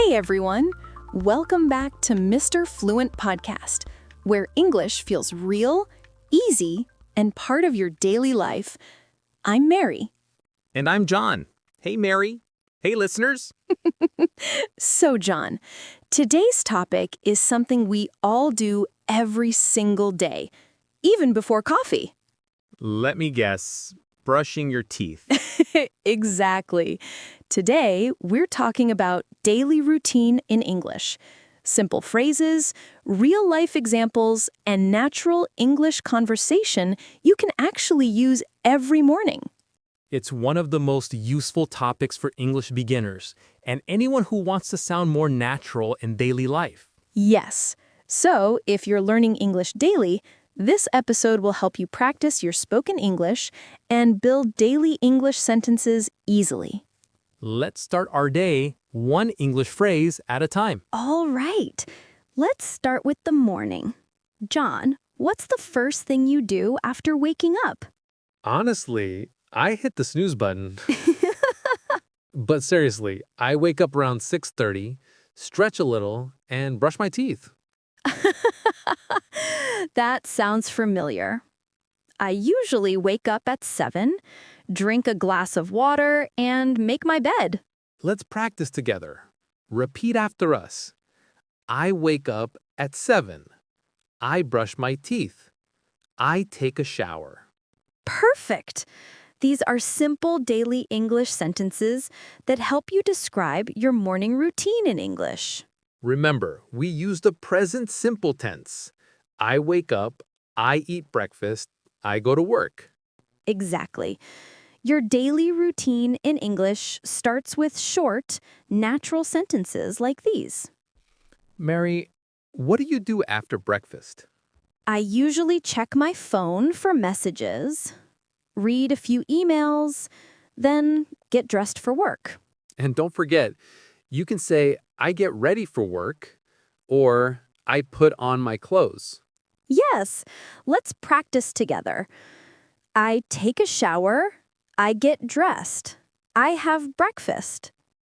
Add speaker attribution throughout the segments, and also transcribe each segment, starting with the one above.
Speaker 1: Hey everyone! Welcome back to Mr. Fluent Podcast, where English feels real, easy, and part of your daily life. I'm Mary.
Speaker 2: And I'm John. Hey, Mary. Hey, listeners.
Speaker 1: So, John, today's topic is something we all do every single day, even before coffee.
Speaker 2: Let me guess. Brushing your teeth.
Speaker 1: Exactly. Today, we're talking about daily routine in English. Simple phrases, real-life examples, and natural English conversation you can actually use every morning.
Speaker 2: It's one of the most useful topics for English beginners and anyone who wants to sound more natural in daily life.
Speaker 1: Yes. So, if you're learning English daily, this episode will help you practice your spoken English and build daily English sentences easily.
Speaker 2: Let's start our day one English phrase at a time.
Speaker 3: All right, let's start with the morning. John, what's the first thing you do after waking up?
Speaker 4: Honestly, I hit the snooze button. But seriously, I wake up around 6:30, stretch a little, and brush my teeth.
Speaker 3: That sounds familiar. I usually wake up at 7, drink a glass of water, and make my bed.
Speaker 4: Let's practice together. Repeat after us. I wake up at 7. I brush my teeth. I take a shower.
Speaker 3: Perfect! These are simple daily English sentences that help you describe your morning routine in English.
Speaker 4: Remember, we use the present simple tense. I wake up, I eat breakfast, I go to work.
Speaker 3: Exactly. Your daily routine in English starts with short, natural sentences like these.
Speaker 4: Mary, what do you do after breakfast?
Speaker 3: I usually check my phone for messages, read a few emails, then get dressed for work.
Speaker 4: And don't forget, you can say, I get ready for work, or I put on my clothes.
Speaker 3: Yes, let's practice together. I take a shower. I get dressed. I have breakfast.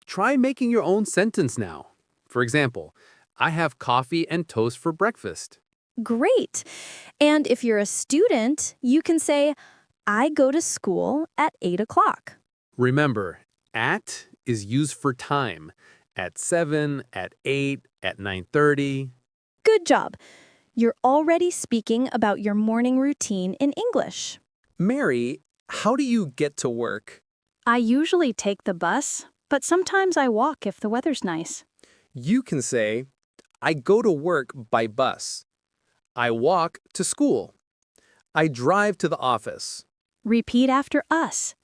Speaker 4: Try making your own sentence now. For example, I have coffee and toast for breakfast.
Speaker 3: Great. And if you're a student, you can say, I go to school at 8 o'clock.
Speaker 4: Remember, at is used for time. At 7, at 8, at 9:30.
Speaker 3: Good job. You're already speaking about your morning routine in English.
Speaker 2: Mary, how do you get to work?
Speaker 5: I usually take the bus, but sometimes I walk if the weather's nice.
Speaker 2: You can say, I go to work by bus. I walk to school. I drive to the office.
Speaker 5: Repeat after us.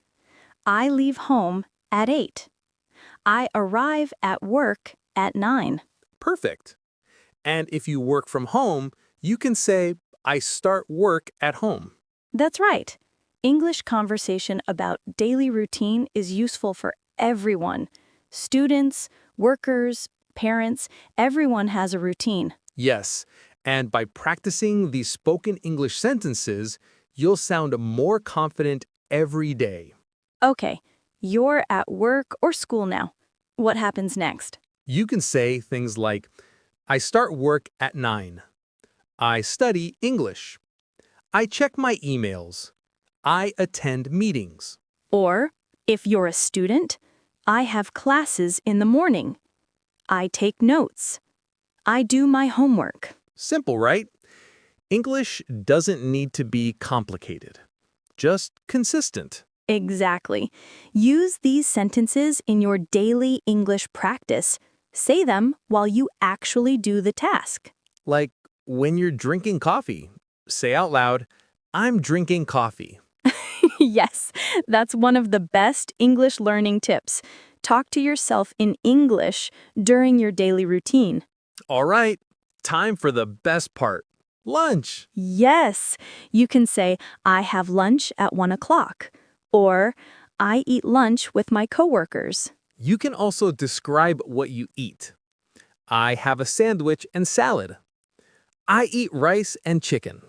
Speaker 5: I leave home at 8. I arrive at work at 9.
Speaker 2: Perfect. And if you work from home, you can say, I start work at home.
Speaker 5: That's right. English conversation about daily routine is useful for everyone. Students, workers, parents, everyone has a routine.
Speaker 2: Yes, and by practicing these spoken English sentences, you'll sound more confident every day.
Speaker 5: Okay, you're at work or school now. What happens next?
Speaker 2: You can say things like, I start work at 9. I study English. I check my emails. I attend meetings.
Speaker 5: Or, if you're a student, I have classes in the morning. I take notes. I do my homework.
Speaker 2: Simple, right? English doesn't need to be complicated, just consistent.
Speaker 5: Exactly. Use these sentences in your daily English practice. Say them while you actually do the task.
Speaker 2: Like when you're drinking coffee, say out loud, I'm drinking coffee.
Speaker 5: Yes, that's one of the best English learning tips. Talk to yourself in English during your daily routine.
Speaker 2: All right, time for the best part, lunch.
Speaker 5: Yes, you can say, I have lunch at 1 o'clock, or I eat lunch with my coworkers.
Speaker 2: You can also describe what you eat. I have a sandwich and salad. I eat rice and chicken.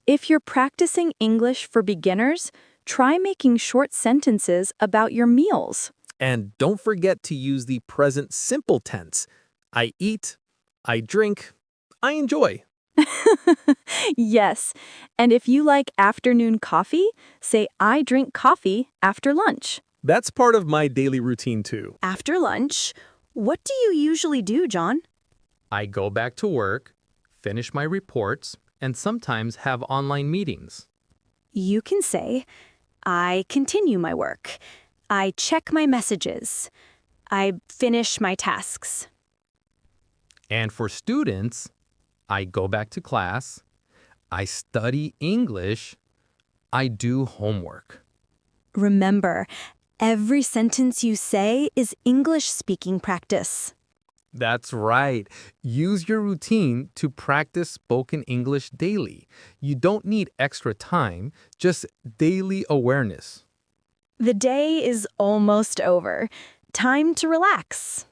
Speaker 5: If you're practicing English for beginners, try making short sentences about your meals.
Speaker 2: And don't forget to use the present simple tense. I eat, I drink, I enjoy.
Speaker 5: Yes. And if you like afternoon coffee, say, I drink coffee after lunch.
Speaker 2: That's part of my daily routine too.
Speaker 5: After lunch? What do you usually do, John?
Speaker 4: I go back to work, finish my reports, and sometimes have online meetings.
Speaker 5: You can say, I continue my work. I check my messages. I finish my tasks.
Speaker 4: And for students, I go back to class, I study English, I do homework.
Speaker 5: Remember, every sentence you say is English speaking practice.
Speaker 4: That's right. Use your routine to practice spoken English daily. You don't need extra time, just daily awareness.
Speaker 5: The day is almost over. Time to relax.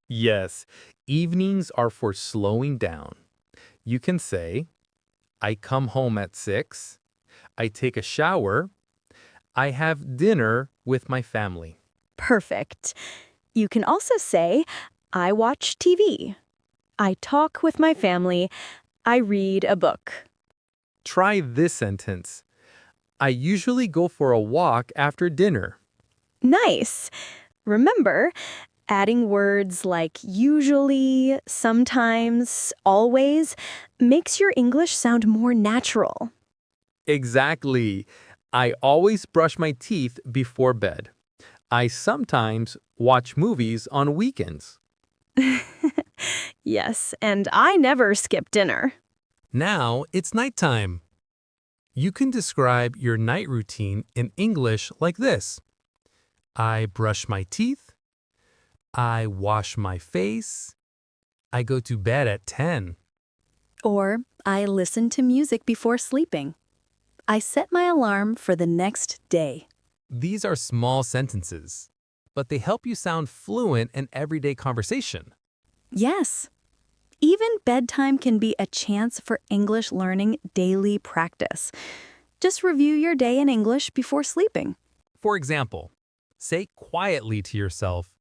Speaker 4: Yes, evenings are for slowing down. You can say, I come home at 6, I take a shower, I have dinner with my family.
Speaker 5: Perfect. You can also say, I watch TV. I talk with my family. I read a book.
Speaker 4: Try this sentence. I usually go for a walk after dinner.
Speaker 5: Nice. Remember, adding words like usually, sometimes, always makes your English sound more natural.
Speaker 4: Exactly. I always brush my teeth before bed. I sometimes watch movies on weekends.
Speaker 5: Yes, and I never skip dinner.
Speaker 2: Now it's nighttime. You can describe your night routine in English like this. I brush my teeth. I wash my face. I go to bed at 10.
Speaker 5: Or I listen to music before sleeping. I set my alarm for the next day.
Speaker 2: These are small sentences, but they help you sound fluent in everyday conversation.
Speaker 5: Yes. Even bedtime can be a chance for English learning daily practice. Just review your day in English before sleeping.
Speaker 2: For example, say quietly to yourself,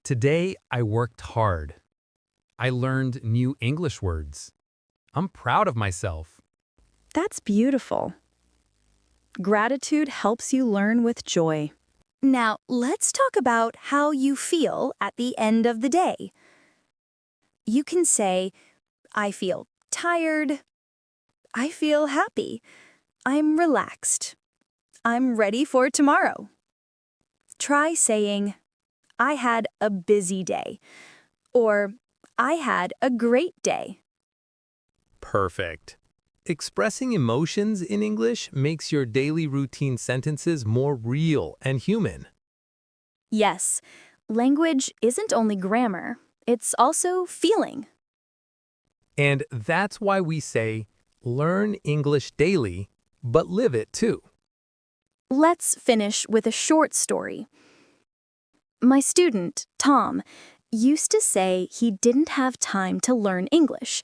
Speaker 2: today I worked hard. I learned new English words. I'm proud of myself.
Speaker 5: That's beautiful. Gratitude helps you learn with joy. Now, let's talk about how you feel at the end of the day. You can say, I feel tired. I feel happy. I'm relaxed. I'm ready for tomorrow. Try saying, I had a busy day, or I had a great day.
Speaker 2: Perfect. Expressing emotions in English makes your daily routine sentences more real and human.
Speaker 5: Yes, language isn't only grammar, it's also feeling.
Speaker 2: And that's why we say, learn English daily, but live it too.
Speaker 5: Let's finish with a short story. My student, Tom, used to say he didn't have time to learn English.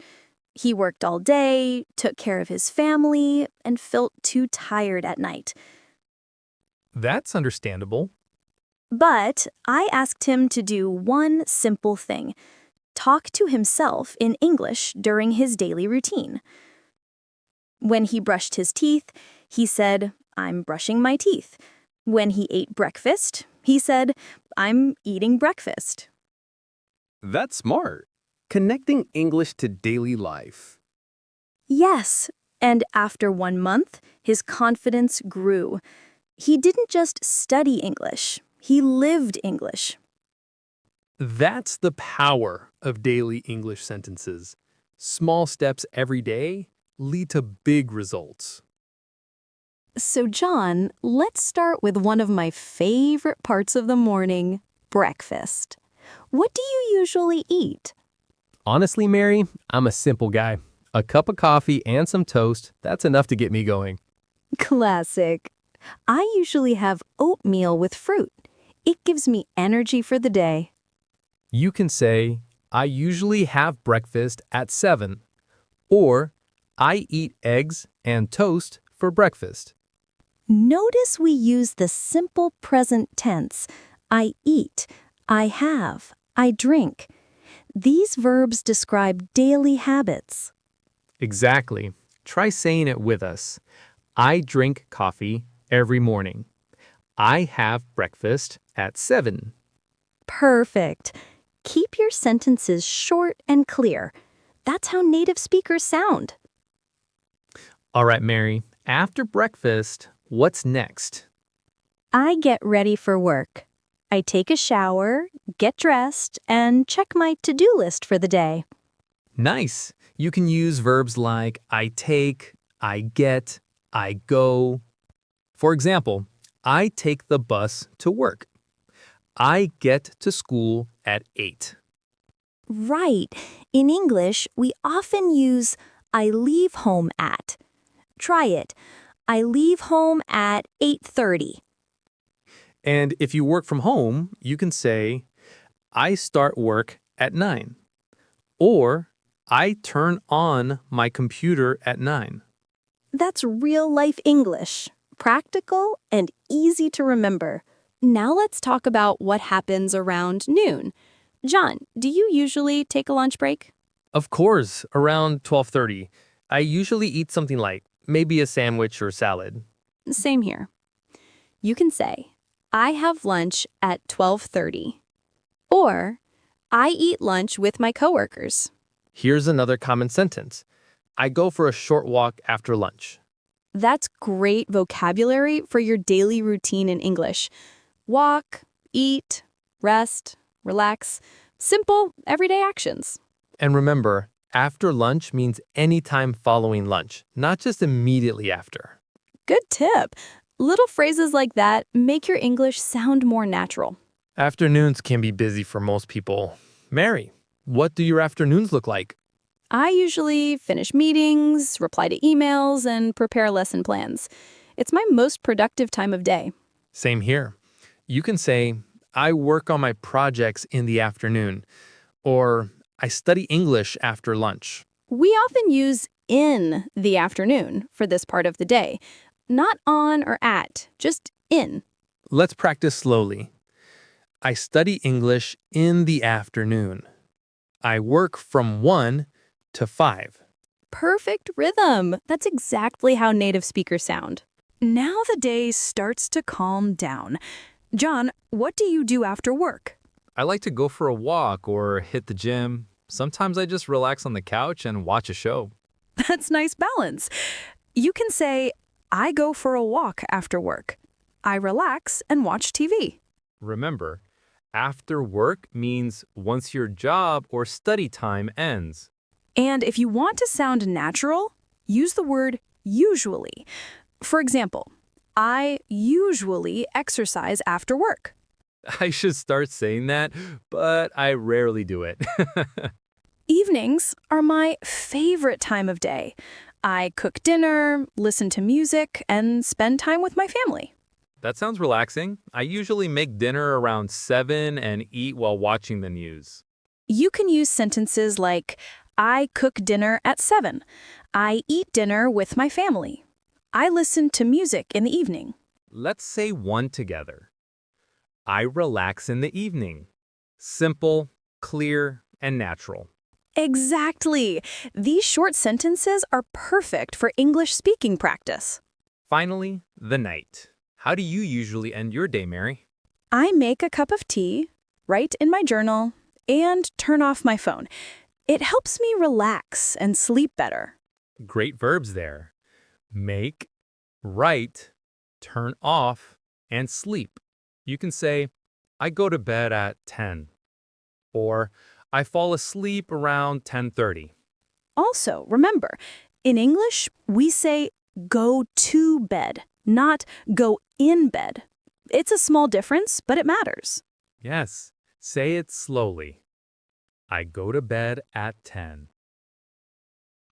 Speaker 5: He worked all day, took care of his family, and felt too tired at night.
Speaker 2: That's understandable.
Speaker 5: But I asked him to do one simple thing: talk to himself in English during his daily routine. When he brushed his teeth, he said, I'm brushing my teeth. When he ate breakfast, he said, I'm eating breakfast.
Speaker 6: That's smart. Connecting English to daily life.
Speaker 5: Yes, and after 1 month, his confidence grew. He didn't just study English, he lived English.
Speaker 2: That's the power of daily English sentences. Small steps every day lead to big results.
Speaker 1: So, John, let's start with one of my favorite parts of the morning, breakfast. What do you usually eat?
Speaker 6: Honestly, Mary, I'm a simple guy. A cup of coffee and some toast, that's enough to get me going.
Speaker 1: Classic. I usually have oatmeal with fruit. It gives me energy for the day.
Speaker 6: You can say, I usually have breakfast at 7, or I eat eggs and toast for breakfast.
Speaker 1: Notice we use the simple present tense. I eat, I have, I drink.
Speaker 5: These verbs describe daily habits.
Speaker 6: Exactly. Try saying it with us. I drink coffee every morning. I have breakfast at 7.
Speaker 5: Perfect. Keep your sentences short and clear. That's how native speakers sound.
Speaker 6: All right, Mary. After breakfast, what's next?
Speaker 5: I get ready for work. I take a shower, get dressed, and check my to-do list for the day.
Speaker 6: Nice. You can use verbs like I take, I get, I go. For example, I take the bus to work. I get to school at 8.
Speaker 5: Right. In English, we often use I leave home at. Try it. I leave home at 8:30.
Speaker 6: And if you work from home, you can say, I start work at 9. Or, I turn on my computer at 9.
Speaker 5: That's real-life English. Practical and easy to remember.
Speaker 3: Now let's talk about what happens around noon. John, do you usually take a lunch break?
Speaker 6: Of course, around 12:30. I usually eat something light, maybe a sandwich or salad.
Speaker 3: Same here. You can say, I have lunch at 12:30. Or, I eat lunch with my coworkers.
Speaker 6: Here's another common sentence. I go for a short walk after lunch.
Speaker 3: That's great vocabulary for your daily routine in English. Walk, eat, rest, relax. Simple, everyday actions.
Speaker 6: And remember, after lunch means any time following lunch, not just immediately after.
Speaker 3: Good tip. Little phrases like that make your English sound more natural.
Speaker 6: Afternoons can be busy for most people. Mary, what do your afternoons look like?
Speaker 3: I usually finish meetings, reply to emails, and prepare lesson plans. It's my most productive time of day.
Speaker 6: Same here. You can say, I work on my projects in the afternoon, or I study English after lunch.
Speaker 3: We often use in the afternoon for this part of the day. Not on or at, just in.
Speaker 6: Let's practice slowly. I study English in the afternoon. I work from 1 to 5.
Speaker 3: Perfect rhythm. That's exactly how native speakers sound.
Speaker 1: Now the day starts to calm down. John, what do you do after work?
Speaker 4: I like to go for a walk or hit the gym. Sometimes I just relax on the couch and watch a show.
Speaker 1: That's nice balance. You can say, I go for a walk after work. I relax and watch TV.
Speaker 4: Remember, after work means once your job or study time ends.
Speaker 1: And if you want to sound natural, use the word usually. For example, I usually exercise after work.
Speaker 4: I should start saying that, but I rarely do it.
Speaker 1: Evenings are my favorite time of day. I cook dinner, listen to music, and spend time with my family.
Speaker 4: That sounds relaxing. I usually make dinner around 7 and eat while watching the news.
Speaker 1: You can use sentences like, I cook dinner at 7. I eat dinner with my family. I listen to music in the evening.
Speaker 4: Let's say one together. I relax in the evening. Simple, clear, and natural.
Speaker 1: Exactly. These short sentences are perfect for English speaking practice.
Speaker 4: Finally, the night. How do you usually end your day, Mary?
Speaker 1: I make a cup of tea, write in my journal, and turn off my phone. It helps me relax and sleep better.
Speaker 4: Great verbs there. Make, write, turn off, and sleep. You can say, I go to bed at 10. Or, I fall asleep around 10:30.
Speaker 1: Also, remember, in English, we say go to bed, not go in bed. It's a small difference, but it matters.
Speaker 4: Yes, say it slowly. I go to bed at 10.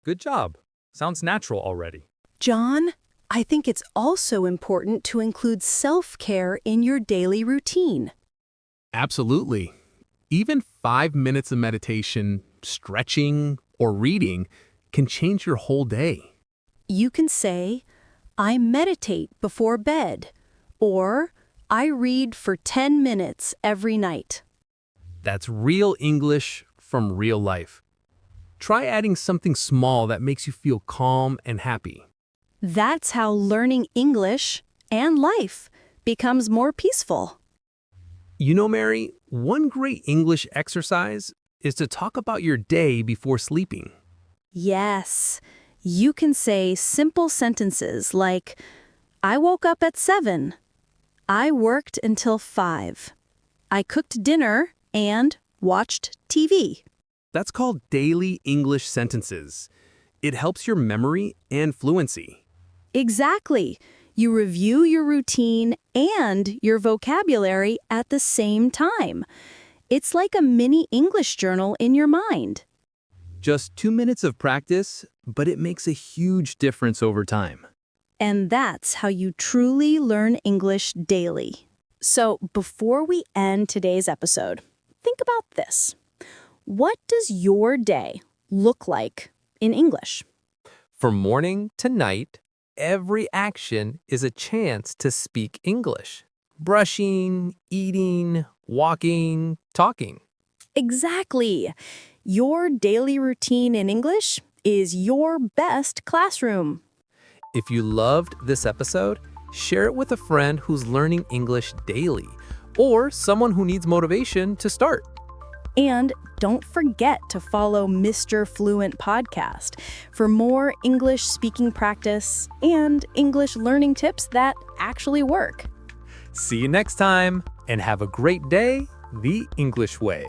Speaker 4: Good job. Sounds natural already.
Speaker 5: John, I think it's also important to include self-care in your daily routine.
Speaker 2: Absolutely. Even 5 minutes of meditation, stretching, or reading can change your whole day.
Speaker 5: You can say, I meditate before bed, or I read for 10 minutes every night.
Speaker 2: That's real English
Speaker 6: from real life. Try adding something small that makes you feel calm and happy.
Speaker 5: That's how learning English and life becomes more peaceful.
Speaker 6: You know, Mary, one great English exercise is to talk about your day before sleeping.
Speaker 5: Yes, you can say simple sentences like, I woke up at 7. I worked until 5. I cooked dinner and watched TV.
Speaker 6: That's called daily English sentences. It helps your memory and fluency.
Speaker 5: Exactly. You review your routine and your vocabulary at the same time. It's like a mini English journal in your mind.
Speaker 6: Just 2 minutes of practice, but it makes a huge difference over time.
Speaker 5: And that's how you truly learn English daily. So before we end today's episode, think about this. What does your day look like in English?
Speaker 6: From morning to night, every action is a chance to speak English. Brushing, eating, walking, talking.
Speaker 5: Exactly. Your daily routine in English is your best classroom.
Speaker 6: If you loved this episode, share it with a friend who's learning English daily or someone who needs motivation to start.
Speaker 5: And don't forget to follow Mr. Fluent Podcast for more English speaking practice and English learning tips that actually work.
Speaker 6: See you next time, and have a great day the English way.